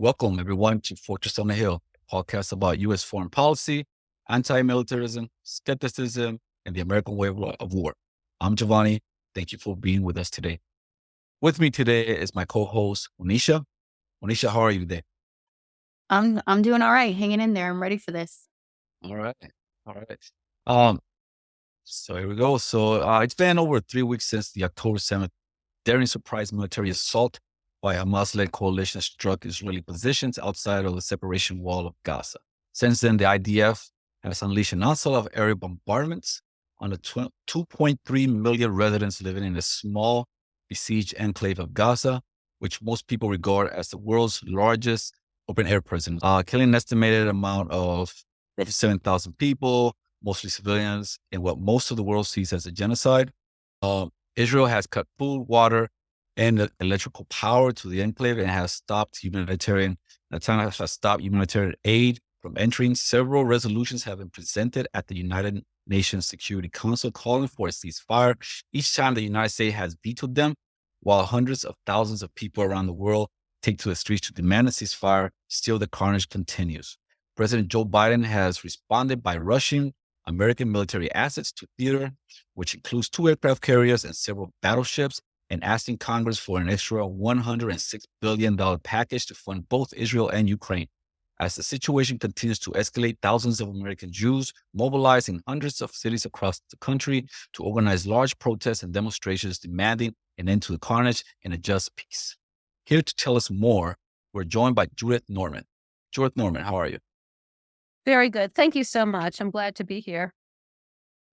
Welcome, everyone, to Fortress on the Hill, a podcast about U.S. foreign policy, anti-militarism, skepticism, and the American way of war. I'm Jovanni. Thank you for being with us today. With me today is my co-host, Monisha. Monisha, how are you today? I'm doing all right, hanging in there. I'm ready for this. All right. All right. So here we go. So it's been over 3 weeks since the October 7th daring surprise military assault by a Hamas-led coalition struck Israeli positions outside of the separation wall of Gaza. Since then, the IDF has unleashed an onslaught of aerial bombardments on the 2.3 million residents living in the small besieged enclave of Gaza, which most people regard as the world's largest open-air prison, killing an estimated amount of roughly 7,000 people, mostly civilians, in what most of the world sees as a genocide. Israel has cut food, water, and electrical power to the enclave and has stopped humanitarian aid from entering. Several resolutions have been presented at the United Nations Security Council calling for a ceasefire. Each time the United States has vetoed them, while hundreds of thousands of people around the world take to the streets to demand a ceasefire, still the carnage continues. President Joe Biden has responded by rushing American military assets to theater, which includes 2 aircraft carriers and several battleships, and asking Congress for an extra $106 billion package to fund both Israel and Ukraine. As the situation continues to escalate, thousands of American Jews mobilized in hundreds of cities across the country to organize large protests and demonstrations demanding an end to the carnage and a just peace. Here to tell us more, we're joined by Judith Norman. Judith Norman, how are you? Very good. Thank you so much. I'm glad to be here.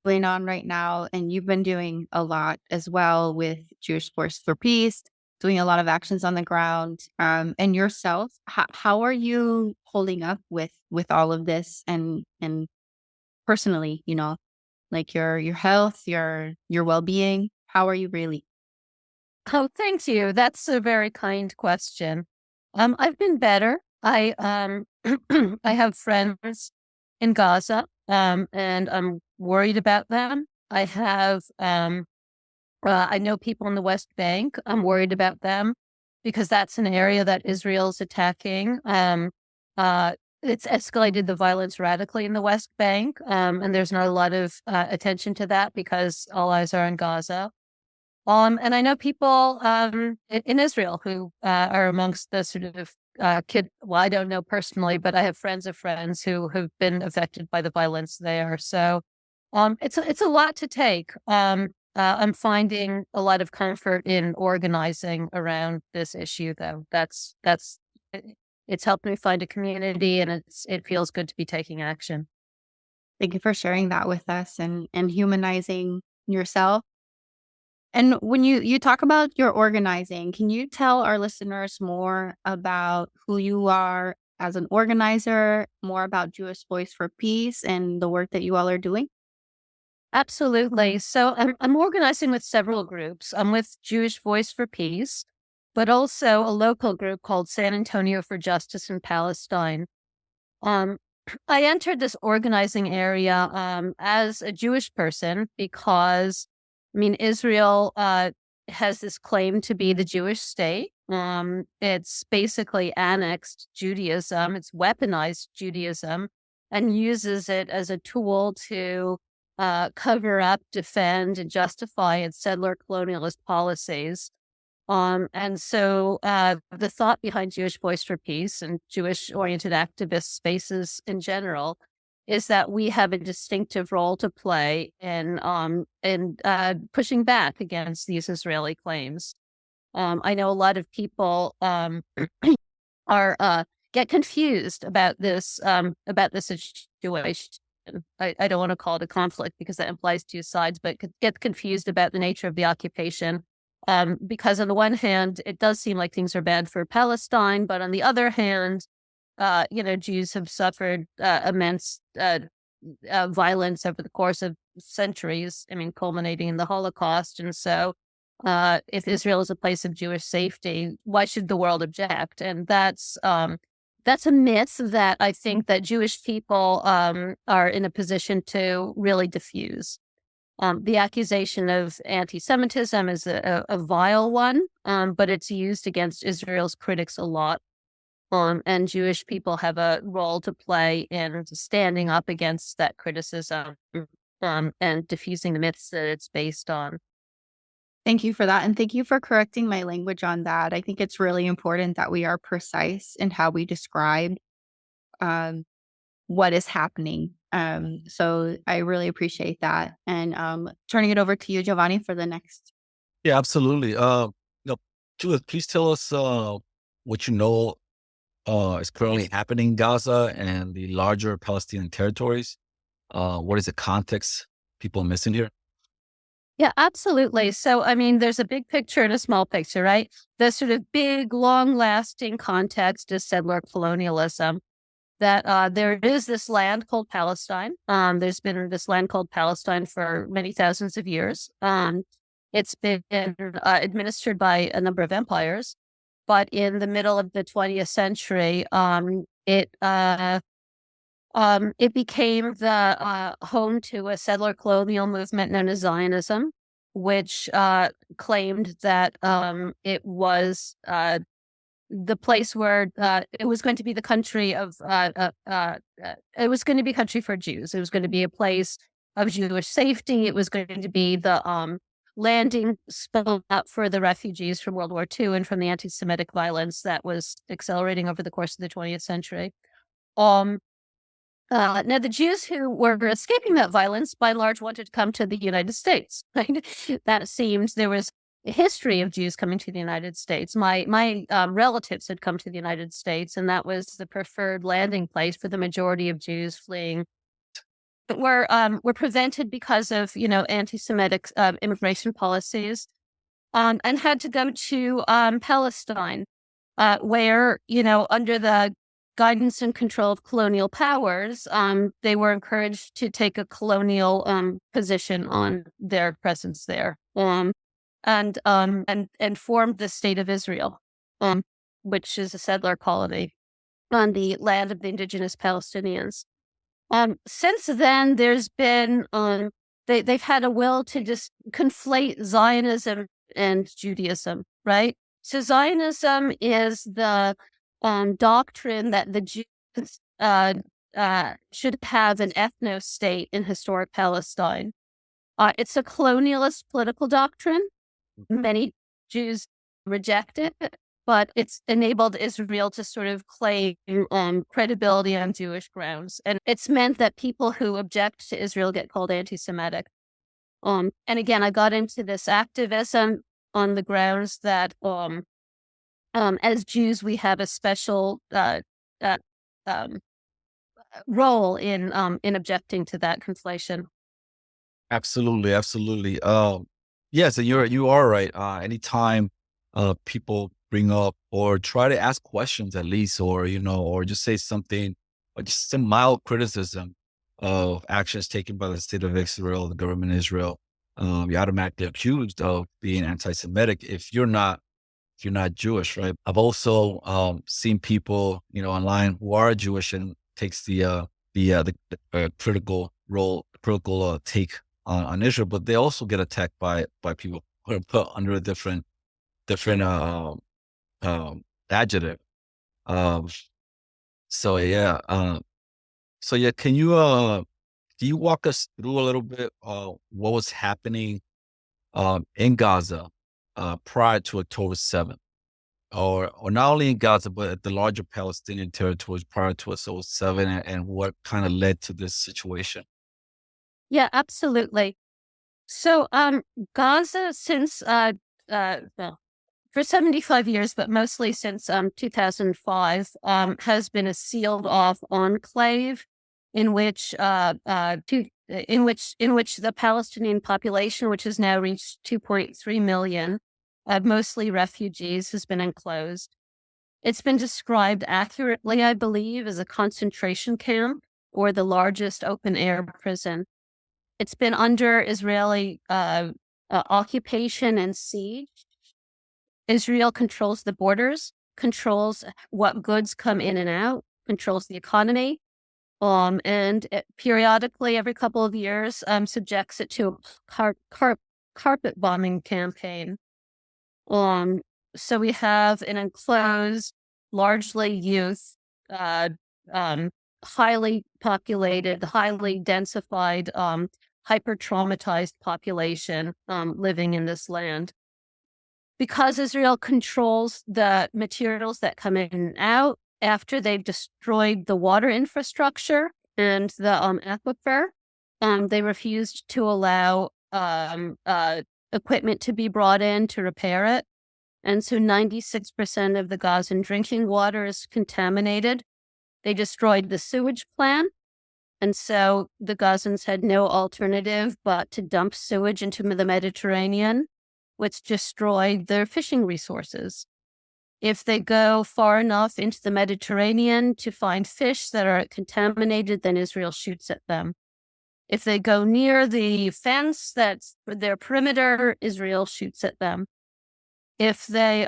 Going on right now, and you've been doing a lot as well with Jewish Force for Peace, doing a lot of actions on the ground. And yourself, how are you holding up with all of this and personally, like your health, your well-being? How are you really? Oh, thank you. That's a very kind question. I've been better. I I have friends in Gaza, and I'm worried about them. I know people in the West Bank. I'm worried about them because that's an area that Israel's attacking. It's escalated the violence radically in the West Bank, and there's not a lot of attention to that because all eyes are on Gaza. And I know people in Israel who are amongst the sort of well, I don't know personally, but I have friends of friends who have been affected by the violence there. So it's a lot to take. I'm finding a lot of comfort in organizing around this issue, though. It's helped me find a community, and it feels good to be taking action. Thank you for sharing that with us and humanizing yourself. And when you talk about your organizing, can you tell our listeners more about who you are as an organizer, more about Jewish Voice for Peace and the work that you all are doing? Absolutely. So I'm organizing with several groups. I'm with Jewish Voice for Peace, but also a local group called San Antonio for Justice in Palestine. I entered this organizing area as a Jewish person because Israel has this claim to be the Jewish state. It's basically annexed Judaism. It's weaponized Judaism and uses it as a tool to cover up, defend, and justify its settler colonialist policies. And so the thought behind Jewish Voice for Peace and Jewish-oriented activist spaces in general is that we have a distinctive role to play in pushing back against these Israeli claims. I know a lot of people get confused about this situation. I don't want to call it a conflict because that implies 2 sides, but get confused about the nature of the occupation. Because on the one hand, it does seem like things are bad for Palestine, but on the other hand, Jews have suffered immense violence over the course of centuries, culminating in the Holocaust. And so if Israel is a place of Jewish safety, why should the world object? And that's a myth that I think that Jewish people are in a position to really diffuse. The accusation of anti-Semitism is a vile one, but it's used against Israel's critics a lot. And Jewish people have a role to play in standing up against that criticism, and diffusing the myths that it's based on. Thank you for that. And thank you for correcting my language on that. I think it's really important that we are precise in how we describe um, what is happening. So I really appreciate that. And turning it over to you, Giovanni, for the next. Yeah, absolutely. Judith, please tell us what you know is currently happening in Gaza and the larger Palestinian territories. What is the context people are missing here? Yeah, absolutely. So, I mean, there's a big picture and a small picture, right? The sort of big, long lasting context is settler colonialism. That there is this land called Palestine. There's been this land called Palestine for many thousands of years. It's been administered by a number of empires, but in the middle of the 20th century, it became the home to a settler colonial movement known as Zionism, which claimed that it was the place where it was going to be the country of it was going to be country for Jews. It was going to be a place of Jewish safety. It was going to be the landing spot for the refugees from World War II and from the anti-Semitic violence that was accelerating over the course of the 20th century. Now, the Jews who were escaping that violence, by and large, wanted to come to the United States. Right? That seemed there was a history of Jews coming to the United States. My relatives had come to the United States, and that was the preferred landing place for the majority of Jews fleeing. But were prevented because of anti-Semitic immigration policies, and had to go to Palestine, where under the guidance and control of colonial powers, they were encouraged to take a colonial position on their presence there, and formed the state of Israel, which is a settler colony on the land of the indigenous Palestinians. Since then, there's been they've had a will to just conflate Zionism and Judaism, right? So Zionism is the doctrine that the Jews should have an ethno-state in historic Palestine. It's a colonialist political doctrine. Many Jews reject it, but it's enabled Israel to sort of claim credibility on Jewish grounds. And it's meant that people who object to Israel get called anti-Semitic. And again, I got into this activism on the grounds that as Jews, we have a special role in objecting to that conflation. Absolutely, absolutely. Yes, and you are right. Anytime people bring up or try to ask questions at least, or or just say something, or just some mild criticism of actions taken by the state of Israel, the government of Israel, you're automatically accused of being anti-Semitic if you're not Jewish, right? I've also seen people, online who are Jewish and takes the critical role, critical take on Israel, but they also get attacked by people who are put under a different adjective. Um, so yeah, can you walk us through a little bit what was happening in Gaza prior to October 7th? Or not only in Gaza, but at the larger Palestinian territories prior to October 7, and what kind of led to this situation? Yeah, absolutely. So, Gaza, since well, for 75 years, but mostly since 2005, has been a sealed off enclave in which the Palestinian population, which has now reached 2.3 million, mostly refugees, has been enclosed. It's been described accurately, I believe, as a concentration camp or the largest open air prison. It's been under Israeli occupation and siege. Israel controls the borders, controls what goods come in and out, controls the economy, and periodically, every couple of years, subjects it to a carpet bombing campaign. So we have an enclosed largely youth, uh, highly populated, highly densified, hyper traumatized population living in this land. Because Israel controls the materials that come in and out after they've destroyed the water infrastructure and the aquifer, they refused to allow equipment to be brought in to repair it. And so 96% of the Gazan drinking water is contaminated. They destroyed the sewage plant. And so the Gazans had no alternative but to dump sewage into the Mediterranean, which destroyed their fishing resources. If they go far enough into the Mediterranean to find fish that are contaminated, then Israel shoots at them. If they go near the fence that's their perimeter, Israel shoots at them. If they,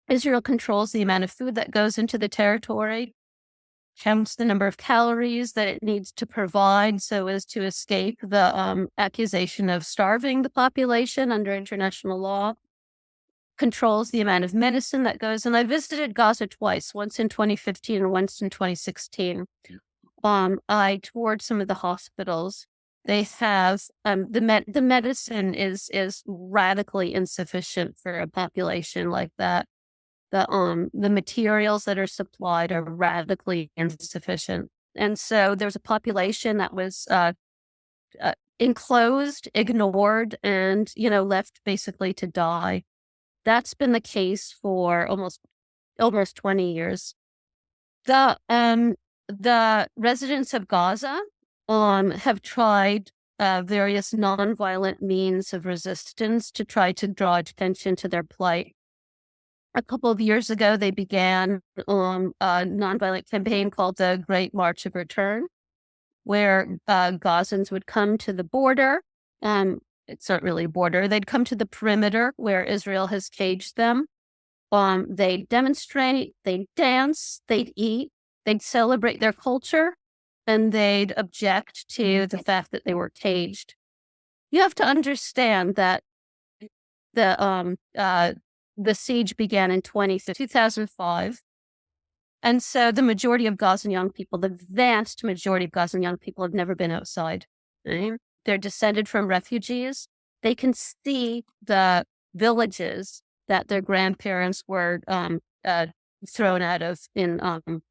Israel controls the amount of food that goes into the territory, counts the number of calories that it needs to provide so as to escape the accusation of starving the population under international law, controls the amount of medicine that goes. And I visited Gaza twice, once in 2015 and once in 2016. I toured some of the hospitals. They have the medicine is radically insufficient for a population like that. The materials that are supplied are radically insufficient, and so there's a population that was enclosed, ignored, and left basically to die. That's been the case for almost 20 years. The residents of Gaza have tried various nonviolent means of resistance to try to draw attention to their plight. A couple of years ago, they began a nonviolent campaign called the Great March of Return, where Gazans would come to the border. It's not really a border. They'd come to the perimeter where Israel has caged them. They'd demonstrate, they'd dance, they'd eat, they'd celebrate their culture, and they'd object to the fact that they were caged. You have to understand that the siege began in 2005. And so the majority of Gazan young people, the vast majority of Gazan young people have never been outside. Right? They're descended from refugees. They can see the villages that their grandparents were thrown out of in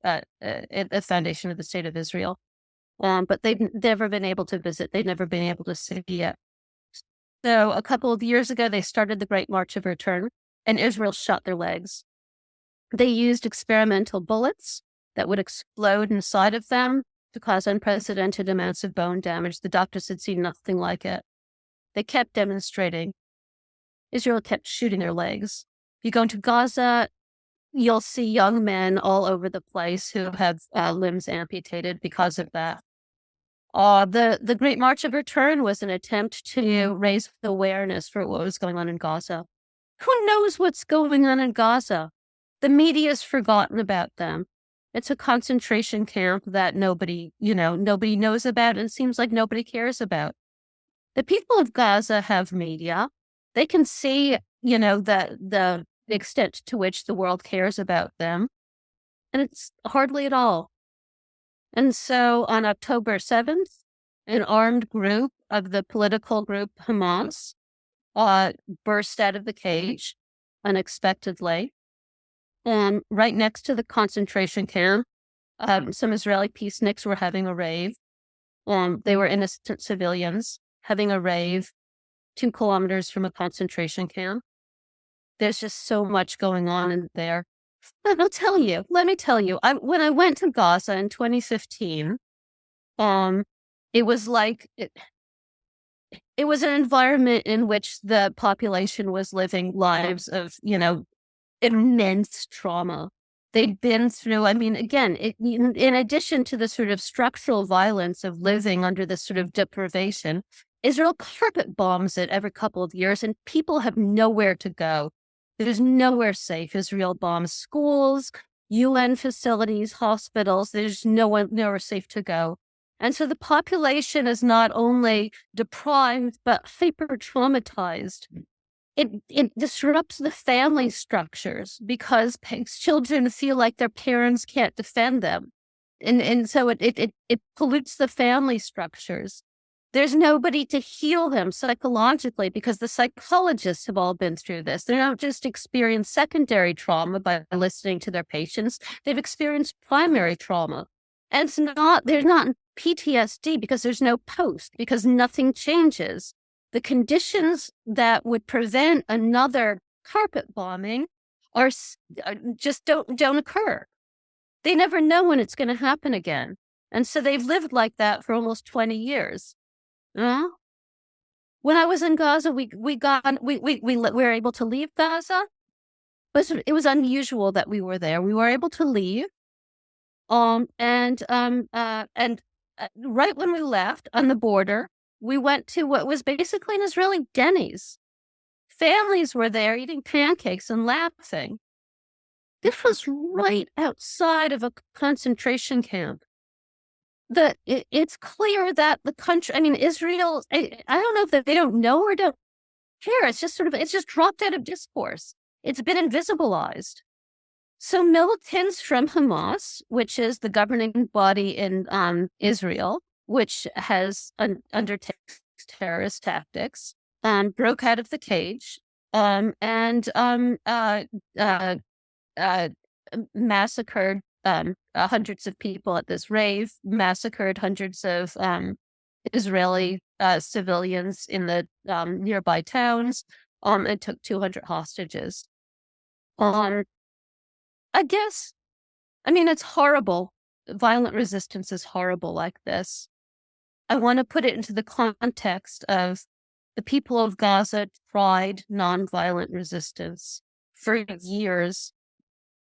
the foundation of the state of Israel. But they've never been able to visit. They've never been able to see it. So a couple of years ago, they started the Great March of Return, and Israel shot their legs. They used experimental bullets that would explode inside of them to cause unprecedented amounts of bone damage. The doctors had seen nothing like it. They kept demonstrating. Israel kept shooting their legs. If you go into Gaza, you'll see young men all over the place who have limbs amputated because of that. The Great March of Return was an attempt to raise awareness for what was going on in Gaza. Who knows what's going on in Gaza? The media's forgotten about them. It's a concentration camp that nobody knows about and seems like nobody cares about. The people of Gaza have media. They can see, the extent to which the world cares about them. And it's hardly at all. And so on October 7th, an armed group of the political group Hamas burst out of the cage unexpectedly. Right next to the concentration camp, some Israeli peaceniks were having a rave. They were innocent civilians having a rave 2 kilometers from a concentration camp. There's just so much going on in there. Let me tell you, when I went to Gaza in 2015, it was like, it was an environment in which the population was living lives of, immense trauma. They'd been through, again, in addition to the sort of structural violence of living under this sort of deprivation, Israel carpet bombs it every couple of years and people have nowhere to go. There's nowhere safe. Israel bombs schools, UN facilities, hospitals. There's nowhere safe to go. And so the population is not only deprived, but hyper traumatized. it disrupts the family structures because children feel like their parents can't defend them. And so it pollutes the family structures. There's nobody to heal them psychologically because the psychologists have all been through this. They're not just experienced secondary trauma by listening to their patients. They've experienced primary trauma. And there's not PTSD because there's no post, because nothing changes. The conditions that would prevent another carpet bombing just don't occur. They never know when it's going to happen again. And so they've lived like that for almost 20 years. When I was in Gaza, we were able to leave Gaza. It was unusual that we were there. We were able to leave. And right when we left on the border, we went to what was basically an Israeli Denny's. Families were there eating pancakes and laughing. This was right outside of a concentration camp. It's clear that the country, Israel, I don't know if they don't know or don't care. It's just dropped out of discourse. It's been invisibilized. So militants from Hamas, which is the governing body in Israel, which has undertaken terrorist tactics, broke out of the cage and massacred hundreds of people at this rave, massacred hundreds of Israeli civilians in the nearby towns, and took 200 hostages. I guess, it's horrible. Violent resistance is horrible like this. I want to put it into the context of the people of Gaza tried nonviolent resistance for years.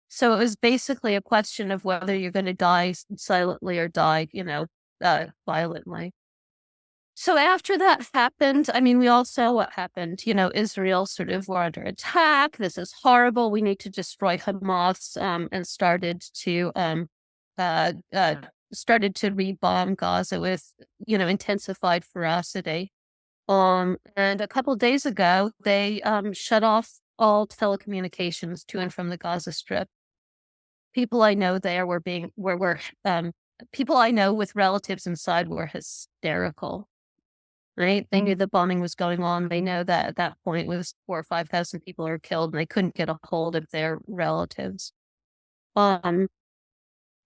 So it was basically a question of whether you're going to die silently or die, violently. So after that happened, we all saw what happened. Israel sort of were under attack. This is horrible. We need to destroy Hamas, and started to re-bomb Gaza with, intensified ferocity. And a couple of days ago, they shut off all telecommunications to and from the Gaza Strip. People I know there people I know with relatives inside were hysterical. Right? They knew the bombing was going on. They know that at that point it was 4,000 or 5,000 people are killed, and they couldn't get a hold of their relatives.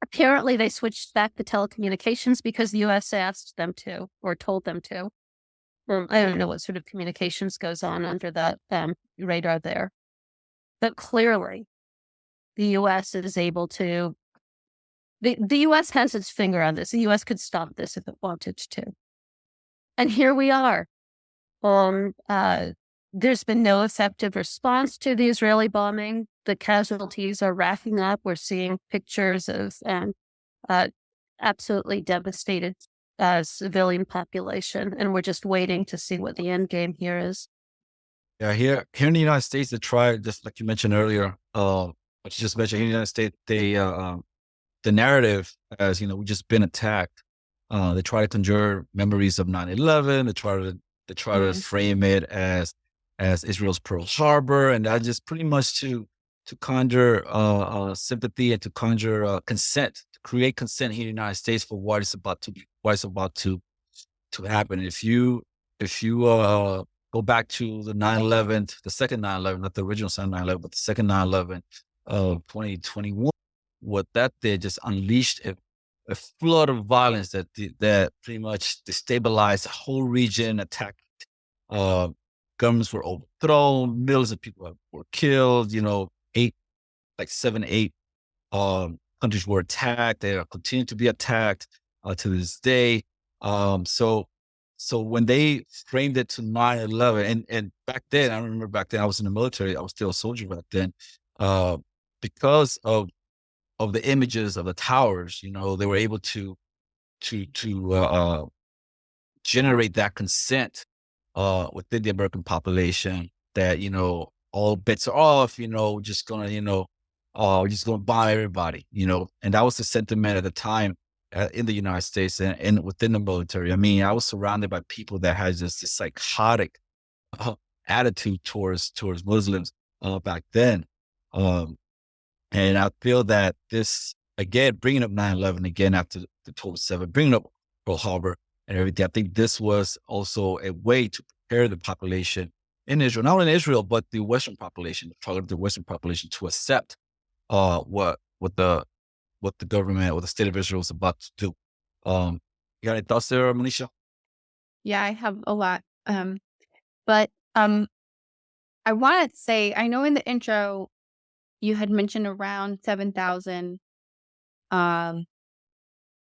Apparently, they switched back to telecommunications because the U.S. asked them to or told them to. I don't know what sort of communications goes on under that radar there, but clearly, the U.S. is able to. The U.S. has its finger on this. The U.S. could stop this if it wanted to. And here we are. There's been no effective response to the Israeli bombing. The casualties are racking up. We're seeing pictures of absolutely devastated civilian population, and we're just waiting to see what the end game here is. Yeah, here in the United States, they tried, just like you mentioned earlier, what you just mentioned, here in the United States, they the narrative as, we just been attacked. They try to conjure memories of 9/11. They try to frame it as Israel's Pearl Harbor, and that just pretty much to conjure sympathy and to conjure consent, to create consent here in the United States for what is about to happen. If you go back to the 9/11, the second 9/11, not the original 9/11, but the second 9/11 of 2021, what that did just unleashed a flood of violence that pretty much destabilized the whole region, attacked, governments were overthrown, millions of people were killed, 7, 8 countries were attacked. They are continuing to be attacked to this day. So when they framed it to 9/11, and back then, I remember back then I was in the military, I was still a soldier back then, because of the images of the towers, they were able to generate that consent within the American population that, all bets are off, just gonna, just gonna bomb everybody, and that was the sentiment at the time in the United States and within the military. I was surrounded by people that had just this psychotic attitude towards Muslims back then. Um, and I feel that this, again, bringing up 9/11 again after the 12/7, bringing up Pearl Harbor and everything, I think this was also a way to prepare the population in Israel, not only in Israel, but the Western population, the Western population, to accept what the government or the state of Israel is about to do. You got any thoughts there, Monisha? Yeah, I have a lot. But I want to say, I know in the intro you had mentioned around 7,000 um,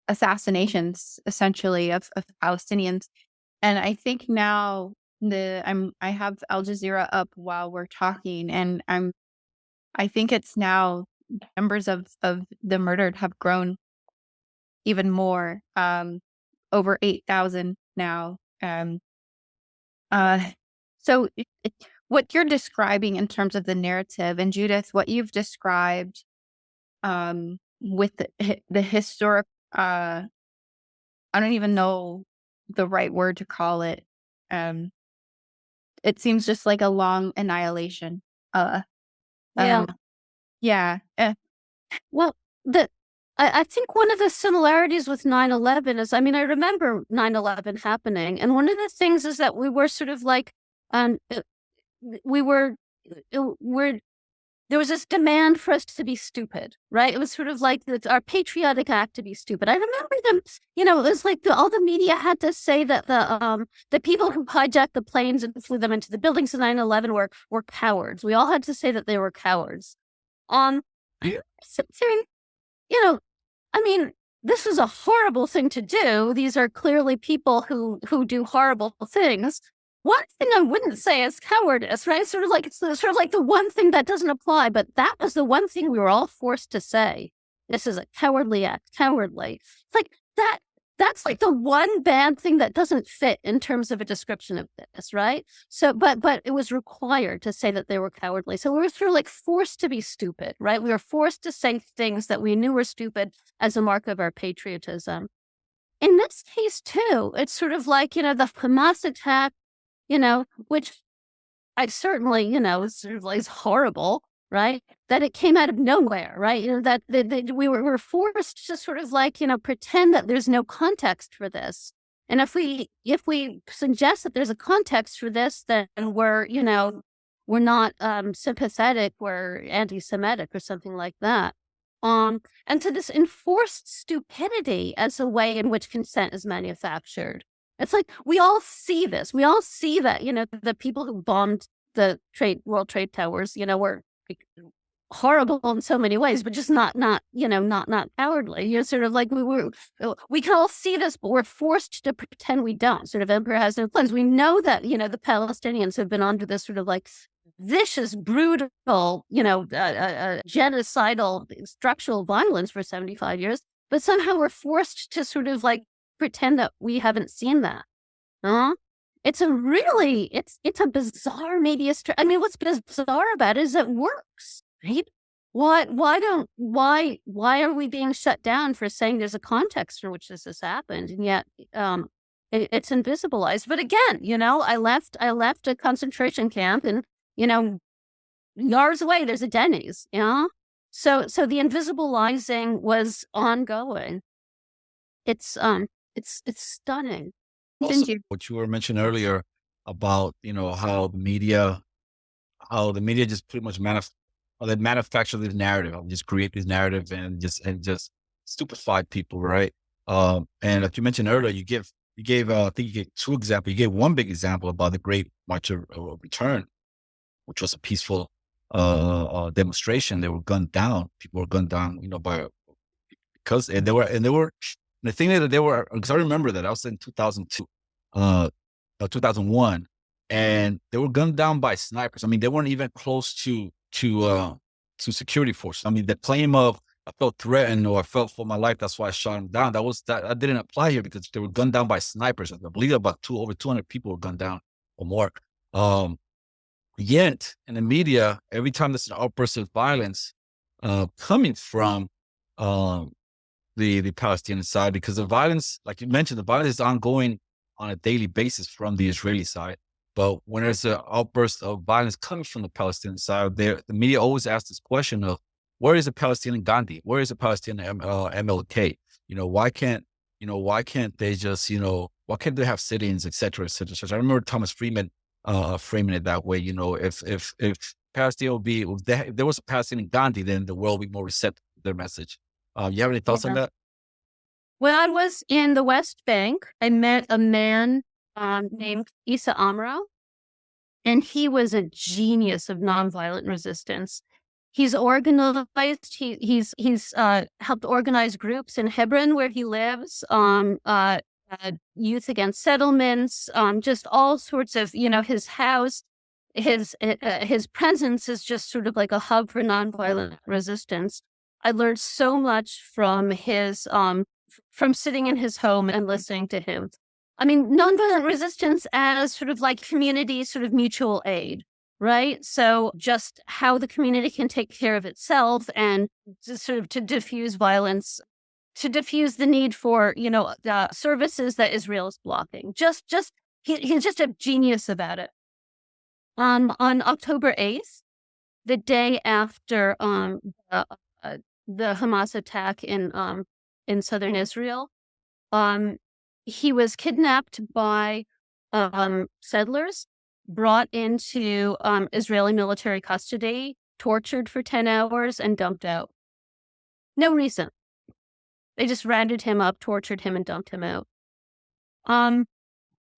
assassinations, essentially, of Palestinians, and I think now I have Al Jazeera up while we're talking, and I think it's now numbers of the murdered have grown even more, over 8,000 now. Uh, so what you're describing in terms of the narrative, and Judith, what you've described, with the historic, I don't even know the right word to call it. Um, it seems just like a long annihilation. Uh, Yeah. um, yeah. Well, I think one of the similarities with 9/11 is, I mean, I remember 9/11 happening, and one of the things is that we were sort of like, we were, there was this demand for us to be stupid, right? It was sort of like our patriotic act to be stupid. I remember them, it was like all the media had to say that the people who hijacked the planes and flew them into the buildings in 9/11 were cowards. We all had to say that they were cowards. Yeah. Saying, I mean, this is a horrible thing to do. These are clearly people who do horrible things. One thing I wouldn't say is cowardice, right? Sort of like it's sort of like the one thing that doesn't apply, but that was the one thing we were all forced to say. This is a cowardly act, cowardly. It's like that. That's like the one bad thing that doesn't fit in terms of a description of this, right? So, but it was required to say that they were cowardly. So we were sort of like forced to be stupid, right? We were forced to say things that we knew were stupid as a mark of our patriotism. In this case, too, it's sort of like, the Hamas attack, which I certainly, sort of like is horrible, right? That it came out of nowhere, right? That we were forced to sort of like, pretend that there's no context for this. And if we suggest that there's a context for this, then we're not sympathetic, we're anti-Semitic or something like that. And to this enforced stupidity as a way in which consent is manufactured. It's like we all see this. We all see that, the people who bombed the World Trade Towers, were horrible in so many ways, but just not cowardly. Sort of like we can all see this, but we're forced to pretend we don't. Sort of emperor has no cleanse. We know that, the Palestinians have been under this sort of like vicious, brutal, genocidal, structural violence for 75 years, but somehow we're forced to sort of like pretend that we haven't seen that. It's a really, it's a bizarre media I mean, what's bizarre about it is it works, right? Why are we being shut down for saying there's a context in which this has happened? And yet, it's invisibilized. But again, I left a concentration camp and, yards away, there's a Denny's, So the invisibilizing was ongoing. It's stunning. Also, Thank you. what you were mentioning earlier about, how the media just pretty much they manufacture this narrative, just create this narrative and just stupefy people, right? And like you mentioned earlier, you gave I think you gave two examples. You gave one big example about the Great March of Return, which was a peaceful demonstration. They were gunned down. People were gunned down, because they were the thing that they were, because I remember that I was in 2002, 2001, and they were gunned down by snipers. I mean, they weren't even close to security forces. I mean, the claim of I felt threatened or I felt for my life, that's why I shot them down. That didn't apply here because they were gunned down by snipers. I believe about over 200 people were gunned down or more. Yet in the media, every time there's an outburst of violence coming from the Palestinian side, because the violence, like you mentioned, the violence is ongoing on a daily basis from the Israeli side. But when there's an outburst of violence coming from the Palestinian side, the media always asks this question of, where is the Palestinian Gandhi? Where is the Palestinian MLK? Why can't they just, why can't they have sit-ins, et cetera, et cetera, et cetera? I remember Thomas Friedman framing it that way. If Palestine would be, if there was a Palestinian Gandhi, then the world would be more receptive to their message. You have any thoughts on Yeah. that? When I was in the West Bank, I met a man named Issa Amro, and he was a genius of nonviolent resistance. He's organized. He's helped organize groups in Hebron where he lives. Youth Against Settlements. Just all sorts of, his house. His presence is just sort of like a hub for nonviolent resistance. I learned so much from his from sitting in his home and listening to him. I mean, nonviolent resistance as sort of like community, sort of mutual aid, right? So just how the community can take care of itself and to diffuse violence, to diffuse the need for, services that Israel is blocking. He's just a genius about it. On October 8th, the day after the Hamas attack in southern Israel, he was kidnapped by settlers, brought into Israeli military custody, tortured for 10 hours, and dumped out. No reason. They just rounded him up, tortured him, and dumped him out.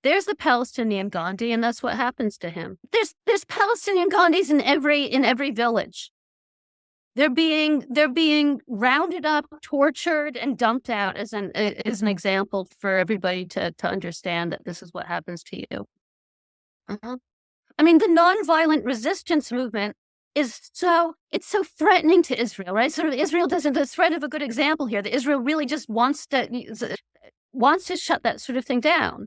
There's the Palestinian Gandhi, and that's what happens to him. There's Palestinian Gandhis in every village. They're being rounded up, tortured, and dumped out as an example for everybody to understand that this is what happens to you. I mean, the nonviolent resistance movement is so threatening to Israel, right? So Israel doesn't the threat of a good example here. That Israel really just wants to shut that sort of thing down.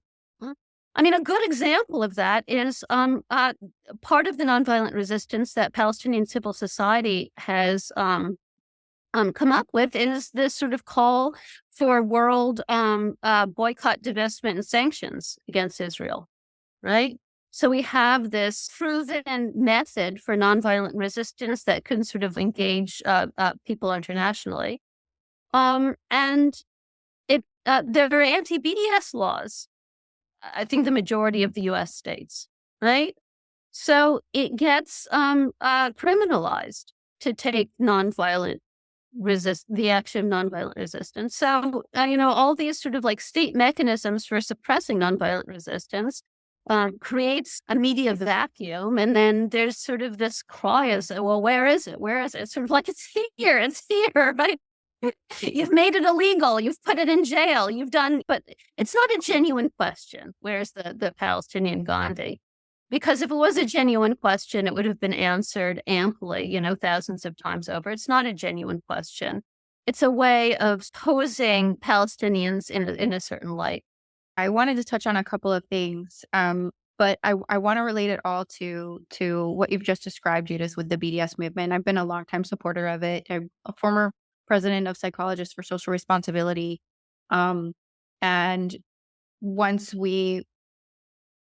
I mean, a good example of that is part of the nonviolent resistance that Palestinian civil society has come up with is this sort of call for world boycott, divestment, and sanctions against Israel, right? So we have this proven method for nonviolent resistance that can sort of engage people internationally, and there are anti-BDS laws. I think the majority of the U.S. states, right? So it gets criminalized to take the action of nonviolent resistance. So, all these sort of like state mechanisms for suppressing nonviolent resistance creates a media vacuum. And then there's sort of this cry as, well, where is it? Where is it? It's sort of like, it's here, right? You've made it illegal. You've put it in jail. But it's not a genuine question. Where's the Palestinian Gandhi? Because if it was a genuine question, it would have been answered amply, thousands of times over. It's not a genuine question. It's a way of posing Palestinians in a certain light. I wanted to touch on a couple of things, but I want to relate it all to what you've just described, Judith, with the BDS movement. I've been a longtime supporter of it. I'm a former president of Psychologists for Social Responsibility. And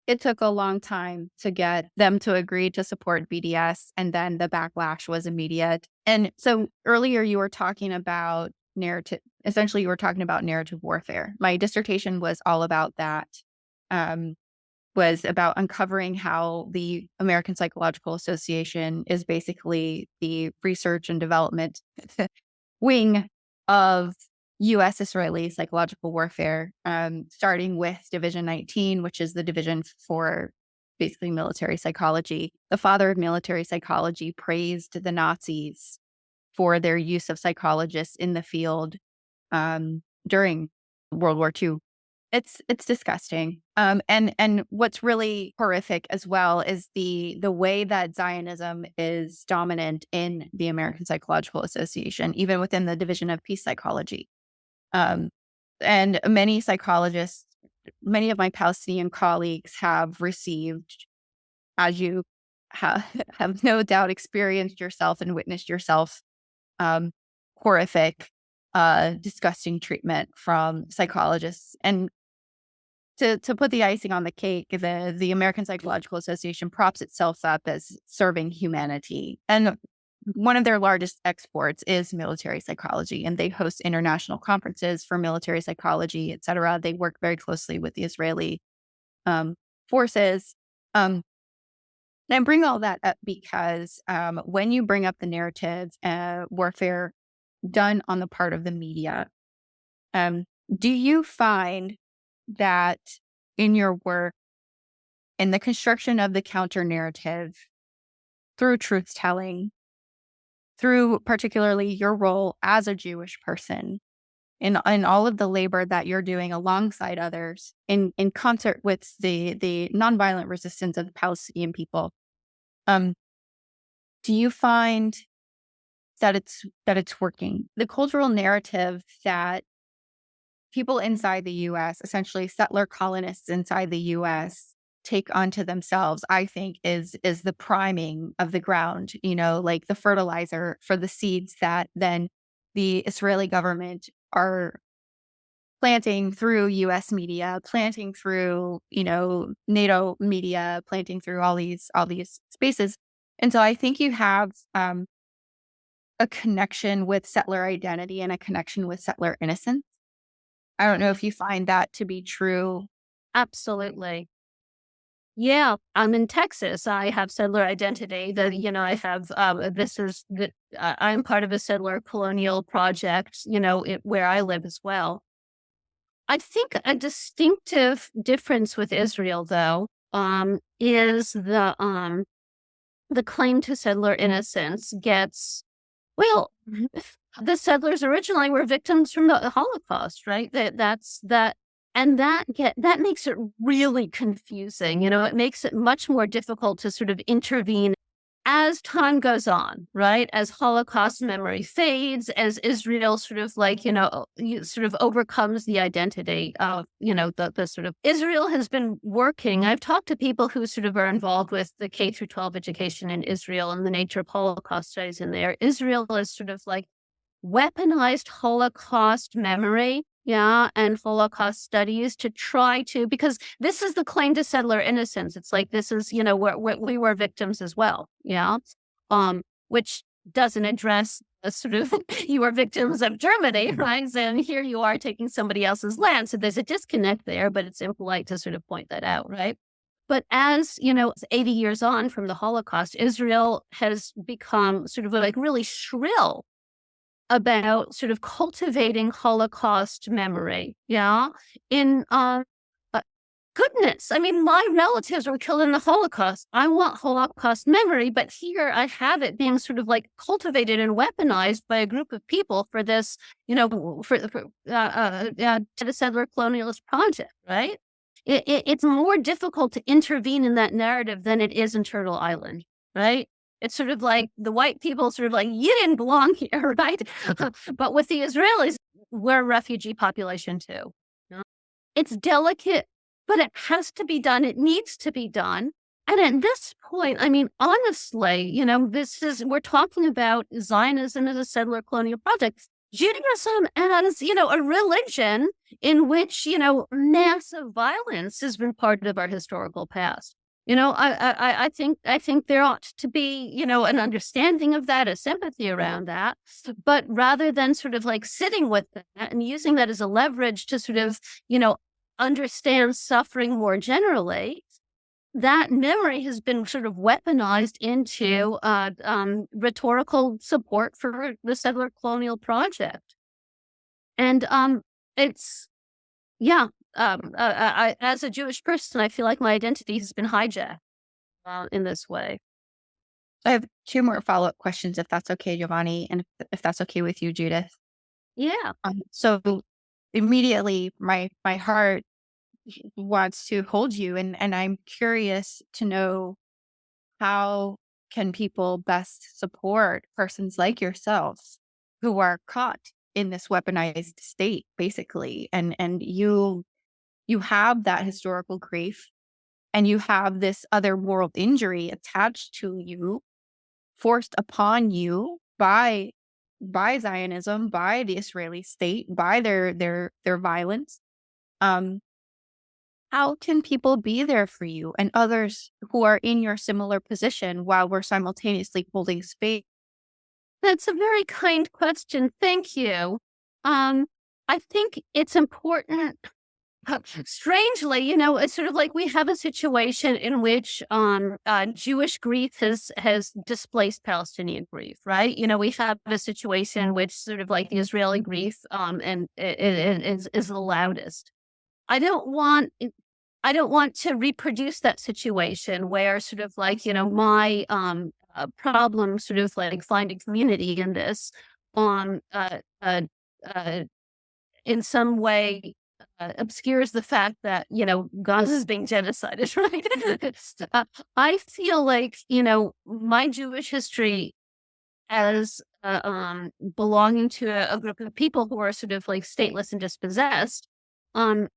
it took a long time to get them to agree to support BDS, and then the backlash was immediate. And so earlier you were talking about narrative warfare. My dissertation was all about that, was about uncovering how the American Psychological Association is basically the research and development wing of U.S.-Israeli psychological warfare, starting with Division 19, which is the division for basically military psychology. The father of military psychology praised the Nazis for their use of psychologists in the field during World War II. It's disgusting. And what's really horrific as well is the way that Zionism is dominant in the American Psychological Association, even within the Division of Peace Psychology. And many psychologists, many of my Palestinian colleagues have received, as you have no doubt experienced yourself and witnessed yourself, horrific, disgusting treatment from psychologists. And to put the icing on the cake, the American Psychological Association props itself up as serving humanity. And one of their largest exports is military psychology, and they host international conferences for military psychology, et cetera. They work very closely with the Israeli forces. And I bring all that up because when you bring up the narrative warfare done on the part of the media, do you find that in your work, in the construction of the counter narrative, through truth telling, through particularly your role as a Jewish person, in all of the labor that you're doing alongside others, in concert with the nonviolent resistance of the Palestinian people, do you find that it's working? The cultural narrative that people inside the U.S., essentially settler colonists inside the U.S., take onto themselves, I think, is the priming of the ground, like the fertilizer for the seeds that then the Israeli government are planting through U.S. media, planting through, NATO media, planting through all these spaces. And so I think you have a connection with settler identity and a connection with settler innocence. I don't know if you find that to be true. Absolutely. Yeah, I'm in Texas. I have settler identity. I have. I'm part of a settler colonial project. Where I live as well. I think a distinctive difference with Israel, though, is the claim to settler innocence gets well. The settlers originally were victims from the Holocaust, right? And that makes it really confusing. It makes it much more difficult to sort of intervene as time goes on, right? As Holocaust memory fades, as Israel sort of sort of overcomes the identity of, the sort of Israel has been working. I've talked to people who sort of are involved with the K through 12 education in Israel and the nature of Holocaust studies in there. Israel is sort of like weaponized Holocaust memory, and Holocaust studies to try to, because this is the claim to settler innocence. It's like, this is, we were victims as well, which doesn't address the sort of, you were victims of Germany, right? And here you are taking somebody else's land. So there's a disconnect there, but it's impolite to sort of point that out, right? But as, 80 years on from the Holocaust, Israel has become sort of like really shrill about sort of cultivating Holocaust memory, in goodness. I mean, my relatives were killed in the Holocaust. I want Holocaust memory, but here I have it being sort of like cultivated and weaponized by a group of people for this, for the settler colonialist project, right? It's more difficult to intervene in that narrative than it is in Turtle Island, right? It's sort of like the white people sort of like, you didn't belong here, right? But with the Israelis, we're a refugee population too. It's delicate, but it has to be done. It needs to be done. And at this point, I mean, honestly, we're talking about Zionism as a settler colonial project. Judaism as, a religion in which, massive violence has been part of our historical past. I think there ought to be, an understanding of that, a sympathy around that. But rather than sort of like sitting with that and using that as a leverage to sort of, understand suffering more generally, that memory has been sort of weaponized into rhetorical support for the settler colonial project. And it's, yeah. As a Jewish person, I feel like my identity has been hijacked in this way. I have two more follow-up questions, if that's okay, Jovanni, and if that's okay with you, Judith. Yeah. So immediately, my heart wants to hold you, and I'm curious to know, how can people best support persons like yourselves who are caught in this weaponized state, basically, and you have that historical grief, and you have this other moral injury attached to you, forced upon you by Zionism, by the Israeli state, by their violence. how can people be there for you and others who are in your similar position while we're simultaneously holding space? That's a very kind question. Thank you. I think it's important. Strangely, it's sort of like we have a situation in which Jewish grief has displaced Palestinian grief, right? We have a situation in which sort of like the Israeli grief and it is the loudest. I don't want to reproduce that situation where sort of like my problem sort of like finding community in this um uh, uh, uh in some way obscures the fact that, Gaza is being genocided, right? I feel like, my Jewish history as belonging to a group of people who are sort of like stateless and dispossessed, um,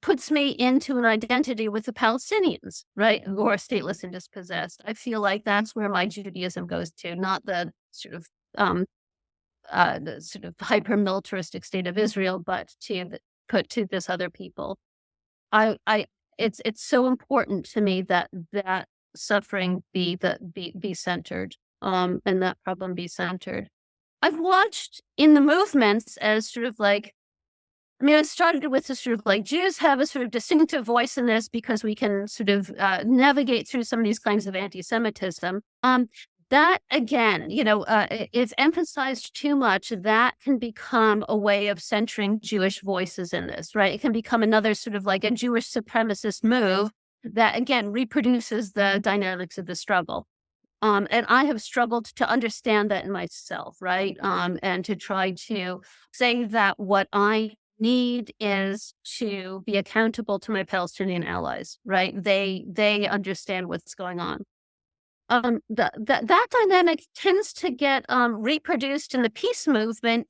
puts me into an identity with the Palestinians, right? Who are stateless and dispossessed. I feel like that's where my Judaism goes to, not um, the sort of hyper militaristic state of Israel, but put to this other people. It's so important to me that suffering be centered, and that problem be centered. I've watched in the movements as sort of like, it started with the sort of like Jews have a sort of distinctive voice in this because we can sort of navigate through some of these kinds of anti-Semitism. That again, it's emphasized too much. That can become a way of centering Jewish voices in this, right? It can become another sort of like a Jewish supremacist move that again reproduces the dynamics of the struggle. And I have struggled to understand that in myself, right? And to try to say that what I need is to be accountable to my Palestinian allies, right? They understand what's going on. That dynamic tends to get reproduced in the peace movement.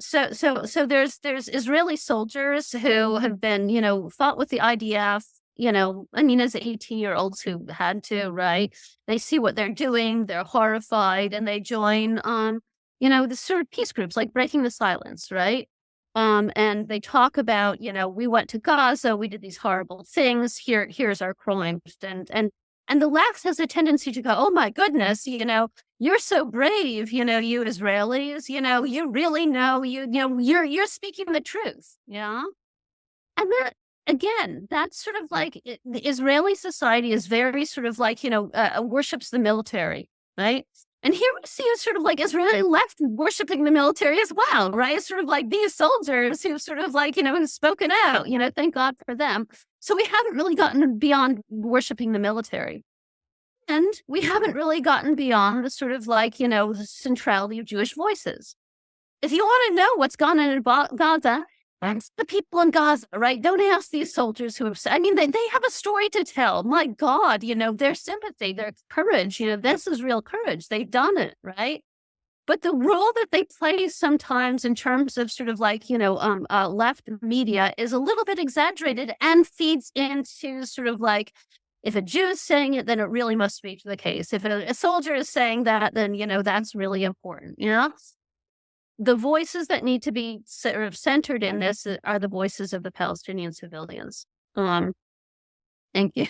So there's Israeli soldiers who have been fought with the IDF. As 18-year-olds who had to, right? They see what they're doing, they're horrified, and they join the sort of peace groups like Breaking the Silence, right? And they talk about, we went to Gaza, we did these horrible things. Here's our crimes, and the left has a tendency to go, oh my goodness, you're so brave, you Israelis, you really know, you're speaking the truth, yeah. And that again, that's sort of like the Israeli society is very sort of like worships the military, right? And here we see a sort of like Israeli left worshiping the military as well, right? It's sort of like these soldiers who sort of like, have spoken out, thank God for them. So we haven't really gotten beyond worshiping the military. And we haven't really gotten beyond the sort of like, the centrality of Jewish voices. If you want to know what's gone on in Gaza, ask the people in Gaza, right? Don't ask these soldiers who have said, they have a story to tell. My God, their sympathy, their courage, this is real courage. They've done it, right? But the role that they play sometimes in terms of sort of like, left media is a little bit exaggerated and feeds into sort of like, if a Jew is saying it, then it really must be the case. If a soldier is saying that, then, that's really important, The voices that need to be sort of centered in this are the voices of the Palestinian civilians. Thank you.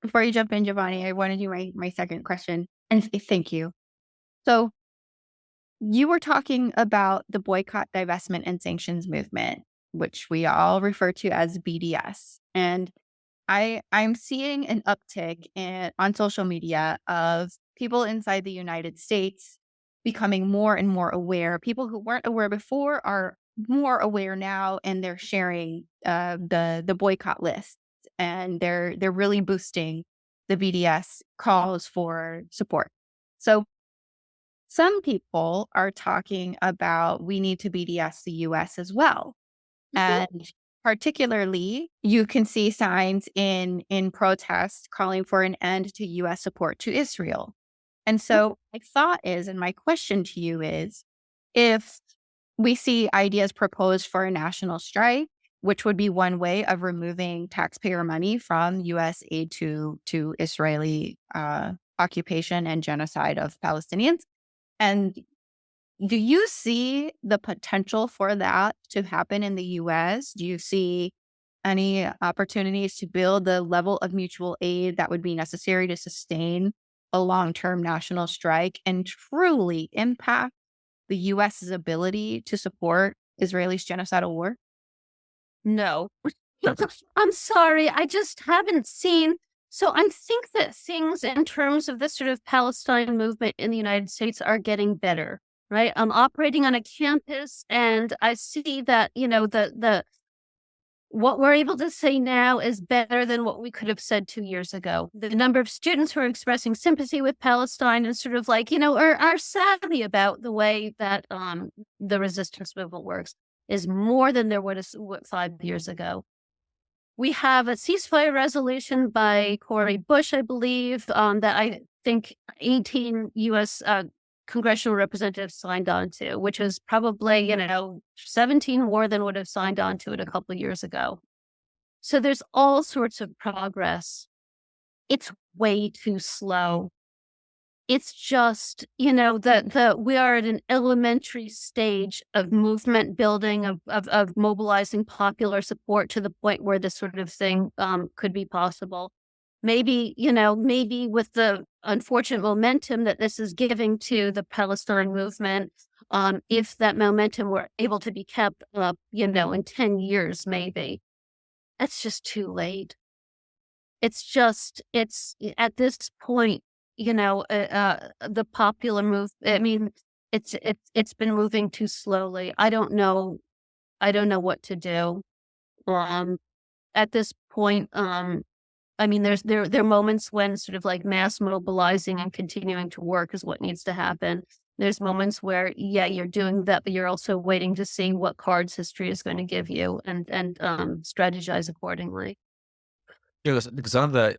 Before you jump in, Jovanni, I want to do my second question. And thank you. So you were talking about the boycott, divestment, and sanctions movement, which we all refer to as BDS. And I'm seeing an uptick on social media of people inside the United States becoming more and more aware. People who weren't aware before are more aware now, and they're sharing the boycott list, and they're really boosting the BDS calls for support. So some people are talking about we need to BDS the U.S. as well. And particularly, you can see signs in protests calling for an end to U.S. support to Israel. And so my thought is, and my question to you is, if we see ideas proposed for a national strike, which would be one way of removing taxpayer money from U.S. aid to Israeli occupation and genocide of Palestinians, and do you see the potential for that to happen in the U.S.? Do you see any opportunities to build the level of mutual aid that would be necessary to sustain a long-term national strike and truly impact the U.S.'s ability to support Israel's genocidal war? No. I'm sorry. I just haven't seen. So I think that things in terms of the sort of Palestine movement in the United States are getting better, right? I'm operating on a campus and I see that, the what we're able to say now is better than what we could have said 2 years ago. The number of students who are expressing sympathy with Palestine and sort of like, are savvy about the way that the resistance movement works is more than there was 5 years ago. We have a ceasefire resolution by Cory Bush, I believe, that I think 18 U.S. Congressional representatives signed on to, which is probably, 17 more than would have signed on to it a couple of years ago. So there's all sorts of progress. It's way too slow. It's just, we are at an elementary stage of movement building, of mobilizing popular support to the point where this sort of thing could be possible. Maybe with the unfortunate momentum that this is giving to the Palestine movement, if that momentum were able to be kept up, in 10 years, maybe. It's just too late. It's at this point, the popular move. I mean, it's been moving too slowly. I don't know what to do. At this point, there are moments when sort of like mass mobilizing and continuing to work is what needs to happen. There's moments where, you're doing that, but you're also waiting to see what cards history is going to give you and strategize accordingly. Yeah, because on that,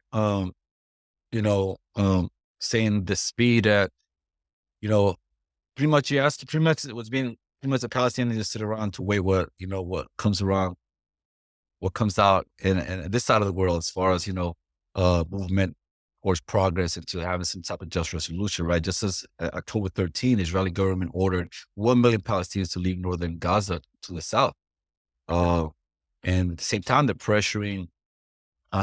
saying the speed at, pretty much it was being pretty much the Palestinians just sit around to wait what comes around, what comes out in this side of the world as far as, movement towards progress into having some type of just resolution, right? Just as October 13, Israeli government ordered 1 million Palestinians to leave northern Gaza to the south. And at the same time, they're pressuring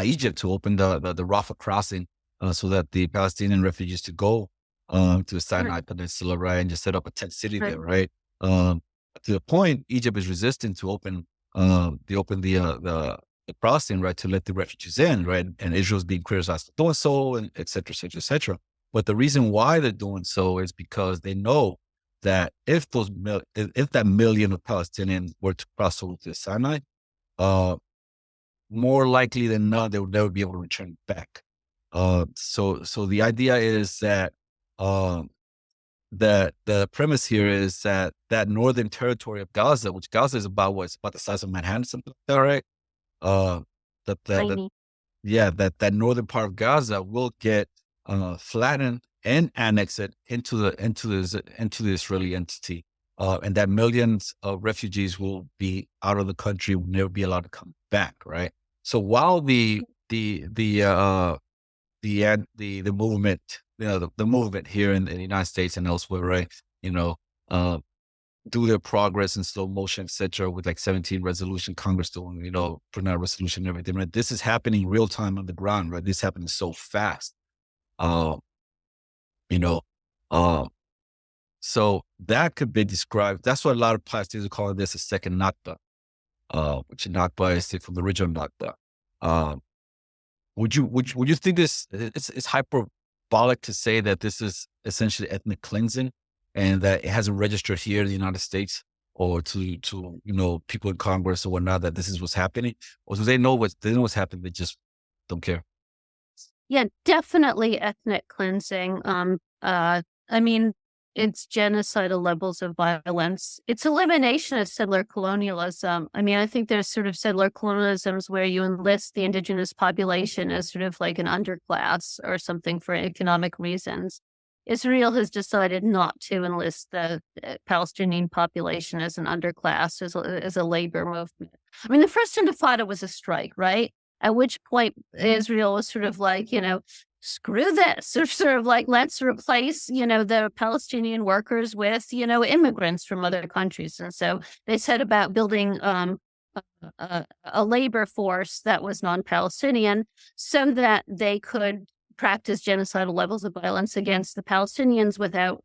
Egypt to open the Rafah crossing so that the Palestinian refugees to go to the Sinai Peninsula, right, and just set up a tent city there, right? To the point, Egypt is resistant to open the crossing, right, to let the refugees in, right, and Israel's being criticized for doing so, and et cetera, et cetera, et cetera. But the reason why they're doing so is because they know that if that million of Palestinians were to cross over to the Sinai, more likely than not, they would never be able to return back. So the idea is that that the premise here is that northern territory of Gaza, which Gaza is about the size of Manhattan, something like that, right? That northern part of Gaza will get flattened and annexed into the Israeli entity, and that millions of refugees will be out of the country, will never be allowed to come back, right? So while the movement, the movement here in the United States and elsewhere, right, do their progress in slow motion, et cetera, with like 17 resolution, Congress doing, putting out a resolution and everything, right? This is happening real time on the ground, right? This is happening so fast. So that could be described. That's what a lot of Palestinians are calling this a second Nakba, which Nakba is from the original Nakba. Would you think it's hyperbolic to say that this is essentially ethnic cleansing and that it hasn't registered here in the United States or to people in Congress or whatnot that this is what's happening? Or do they know what's happening? They just don't care. Yeah, definitely ethnic cleansing. It's genocidal levels of violence. It's elimination of settler colonialism. I think there's sort of settler colonialisms where you enlist the indigenous population as sort of like an underclass or something for economic reasons. Israel has decided not to enlist the Palestinian population as an underclass, as a labor movement. The first Intifada was a strike, right? At which point Israel was sort of like, screw this, or sort of like, let's replace, the Palestinian workers with, immigrants from other countries. And so they set about building a labor force that was non-Palestinian so that they could practice genocidal levels of violence against the Palestinians without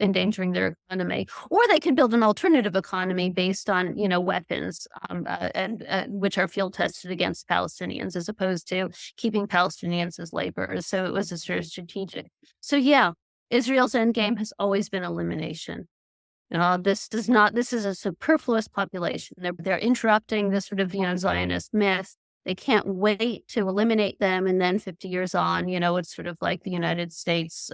endangering their economy. Or they could build an alternative economy based on, weapons and which are field tested against Palestinians as opposed to keeping Palestinians as laborers. So it was a sort of strategic. So yeah, Israel's end game has always been elimination. This is a superfluous population. They're interrupting this sort of, Zionist myth. They can't wait to eliminate them. And then 50 years on, it's sort of like the United States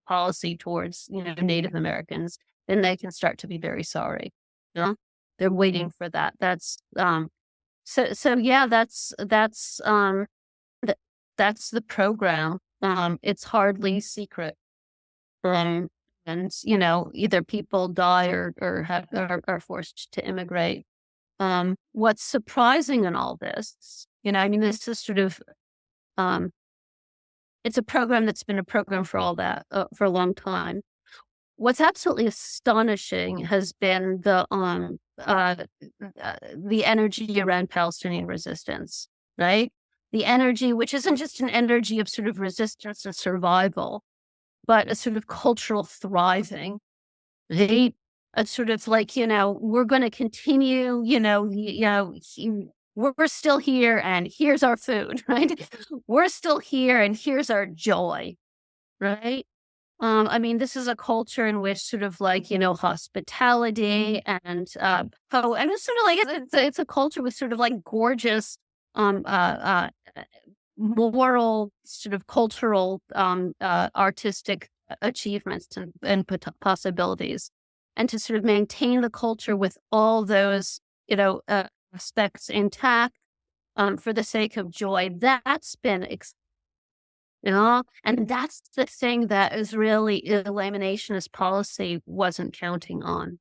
policy towards, Native Americans. Then they can start to be very sorry. They're waiting for that. So yeah, that's the program. It's hardly secret. And, either people die or are forced to immigrate. What's surprising in all this, this is sort of, it's a program that's been a program for all that, for a long time. What's absolutely astonishing has been the energy around Palestinian resistance, right? The energy, which isn't just an energy of sort of resistance and survival, but a sort of cultural thriving, right? A sort of like, we're going to continue, we're still here and here's our food, right? We're still here and here's our joy, right? This is a culture in which sort of like, hospitality and, and it's sort of like, it's a culture with sort of like gorgeous, moral, sort of cultural, artistic achievements and possibilities, and to sort of maintain the culture with all those, aspects intact, for the sake of joy. That's been, and that's the thing that Israeli eliminationist policy wasn't counting on.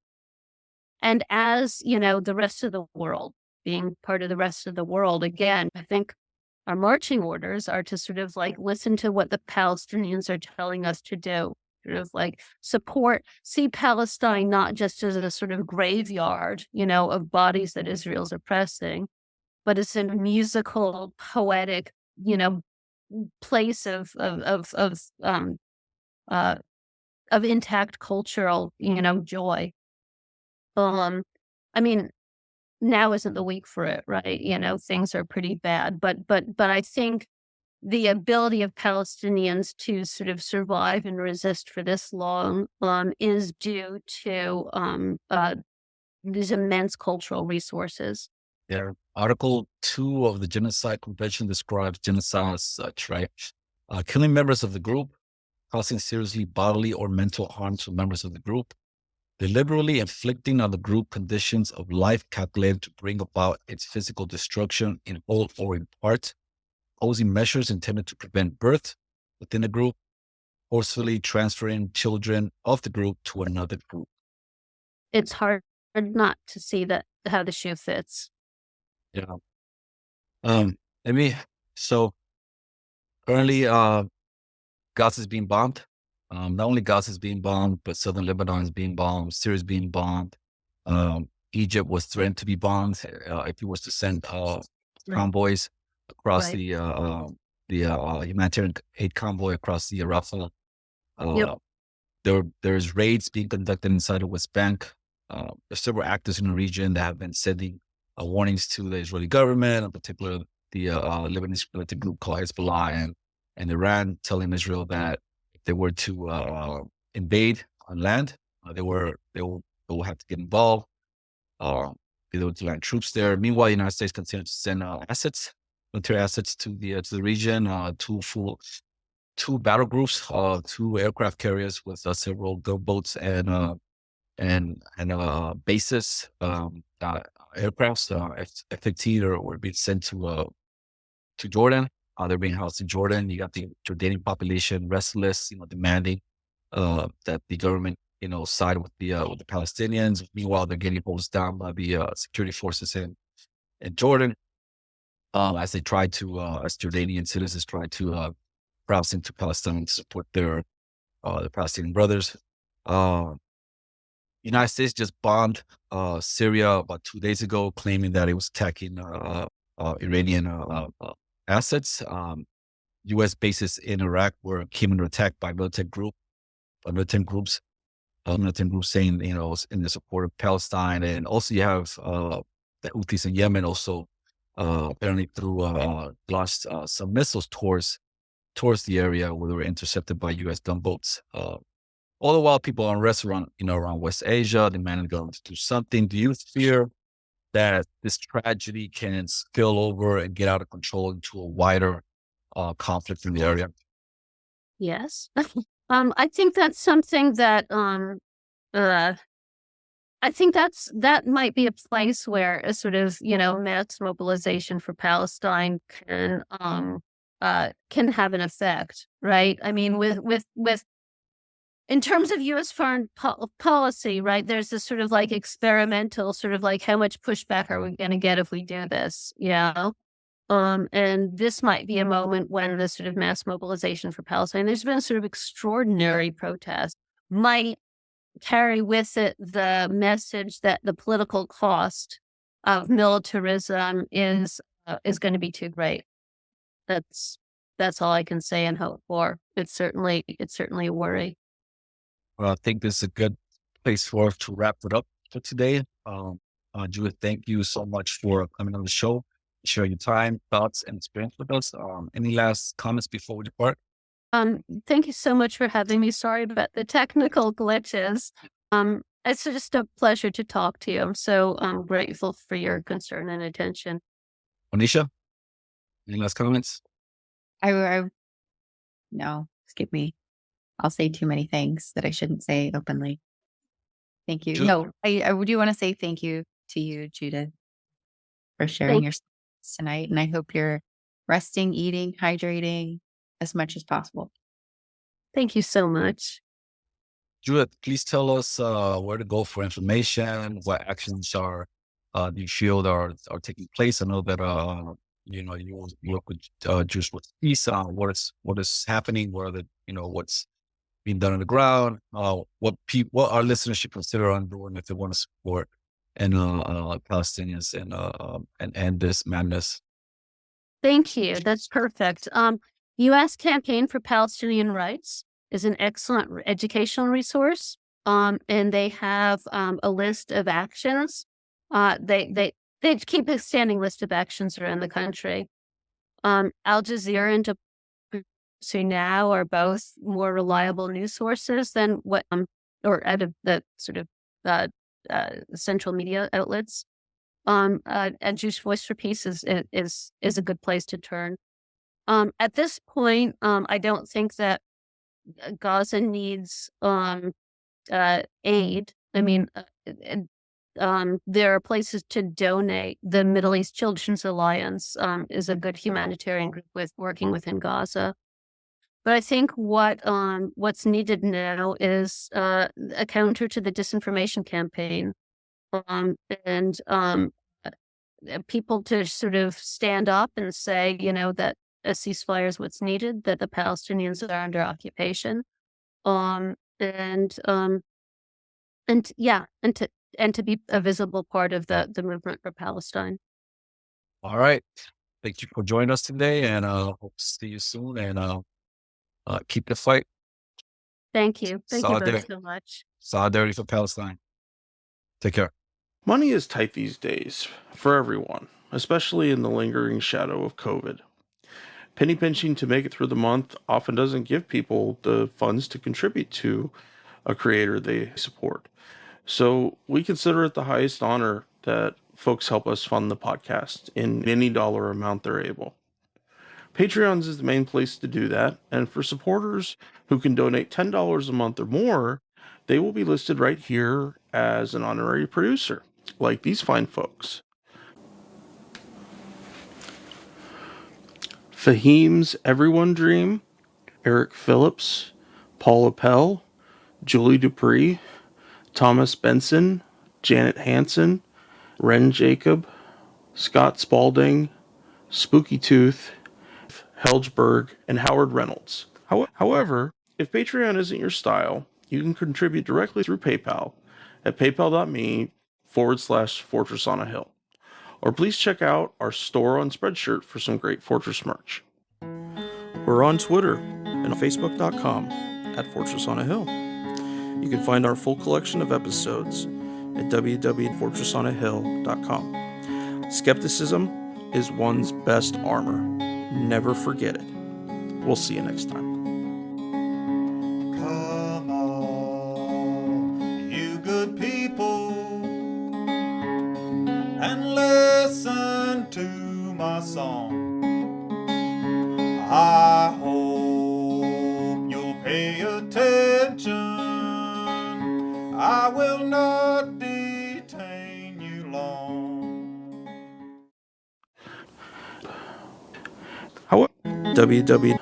And as, the rest of the world, being part of the rest of the world, again, I think our marching orders are to sort of like listen to what the Palestinians are telling us to do, sort of like see Palestine not just as a sort of graveyard, of bodies that Israel's oppressing, but as a musical, poetic, place of intact cultural, joy. I mean, now isn't the week for it, right? Things are pretty bad, but I think the ability of Palestinians to sort of survive and resist for this long, is due to, these immense cultural resources. Yeah. Article 2 of the Genocide Convention describes genocide as such, right? Killing members of the group, causing seriously bodily or mental harm to members of the group, deliberately inflicting on the group conditions of life calculated to bring about its physical destruction in whole or in part, imposing measures intended to prevent birth within the group, forcefully transferring children of the group to another group. It's hard not to see how the shoe fits. Yeah. So currently, Gaza is being bombed. Not only Gaza is being bombed, but southern Lebanon is being bombed. Syria is being bombed. Egypt was threatened to be bombed if he was to send convoys across Right. the humanitarian aid convoy across the Rafah. Yep. There's raids being conducted inside the West Bank. There's several actors in the region that have been sending warnings to the Israeli government, in particular the Lebanese militant group called Hezbollah and Iran, telling Israel that if they were to invade on land, they will have to get involved. They were to land troops there. Meanwhile, the United States continues to send military assets to the region. Two battle groups, 2 aircraft carriers with several gunboats and bases, aircrafts, F-15 were being sent to Jordan. They're being housed in Jordan. You got the Jordanian population restless, demanding that the government, side with the Palestinians. Meanwhile, they're getting hosed down by the security forces in Jordan, as they try to, as Jordanian citizens try to cross into Palestine to support the Palestinian brothers. United States just bombed Syria about 2 days ago, claiming that it was attacking Iranian assets. U.S. bases in Iraq came under attack by militant groups, saying, in the support of Palestine. And also you have the Houthis in Yemen also apparently launched some missiles towards the area where they were intercepted by U.S. gunboats. All the while, people are unrest around West Asia, demanding the government to do something. Do you fear that this tragedy can spill over and get out of control into a wider conflict in the area? Yes. I think that's something that uh, I think that might be a place where a sort of, mass mobilization for Palestine can have an effect, right? I mean, with in terms of U.S. foreign policy, right? There's this sort of like experimental, sort of like how much pushback are we going to get if we do this? Yeah. And this might be a moment when the sort of mass mobilization for Palestine, there's been a sort of extraordinary protest, might carry with it the message that the political cost of militarism is going to be too great. That's all I can say and hope for. It's certainly a worry. Well, I think this is a good place for us to wrap it up for today. Judith, thank you so much for coming on the show, sharing your time, thoughts, and experience with us. Any last comments before we depart? Thank you so much for having me. Sorry about the technical glitches. It's just a pleasure to talk to you. I'm so grateful for your concern and attention. Monisha, any last comments? No, skip me. I'll say too many things that I shouldn't say openly. Thank you. No, I do want to say thank you to you, Judith, for sharing your stories tonight. And I hope you're resting, eating, hydrating as much as possible. Thank you so much. Judith, please tell us where to go for information, what actions do you feel are taking place. I know that you work with Jews with Peace. What is happening? What's being done on the ground? What our listeners should consider on doing if they want to support and Palestinians and end this madness. Thank you. That's perfect. U.S. Campaign for Palestinian Rights is an excellent educational resource, and they have a list of actions. They keep a standing list of actions around the country. Al Jazeera and So Now are both more reliable news sources than what or out of the sort of central media outlets. And Jewish Voice for Peace is a good place to turn. At this point, I don't think that Gaza needs aid. I mean, there are places to donate. The Middle East Children's Alliance is a good humanitarian group working within Gaza. But I think what's needed now is a counter to the disinformation campaign, and people to sort of stand up and say, that a ceasefire is what's needed, that the Palestinians are under occupation, and to be a visible part of the movement for Palestine. All right, thank you for joining us today, and hope to see you soon. And keep the fight. Thank you. Thank you both so much. Solidarity for Palestine. Take care. Money is tight these days for everyone, especially in the lingering shadow of COVID. Penny pinching to make it through the month often doesn't give people the funds to contribute to a creator they support. So we consider it the highest honor that folks help us fund the podcast in any dollar amount they're able. Patreons is the main place to do that, and for supporters who can donate $10 a month or more, they will be listed right here as an honorary producer, like these fine folks. Fahim's Everyone Dream, Eric Phillips, Paul Appel, Julie Dupree, Thomas Benson, Janet Hansen, Ren Jacob, Scott Spalding, Spooky Tooth, Helgeberg, and Howard Reynolds. However, if Patreon isn't your style, you can contribute directly through PayPal at paypal.me/Fortress on a Hill. Or please check out our store on Spreadshirt for some great Fortress merch. We're on Twitter and Facebook.com/Fortress on a Hill. You can find our full collection of episodes at www.fortressonahill.com. Skepticism is one's best armor. Never forget it. We'll see you next time. Come on, you good people, and listen to my song. I hope you'll pay attention. I will not detain you long. However, www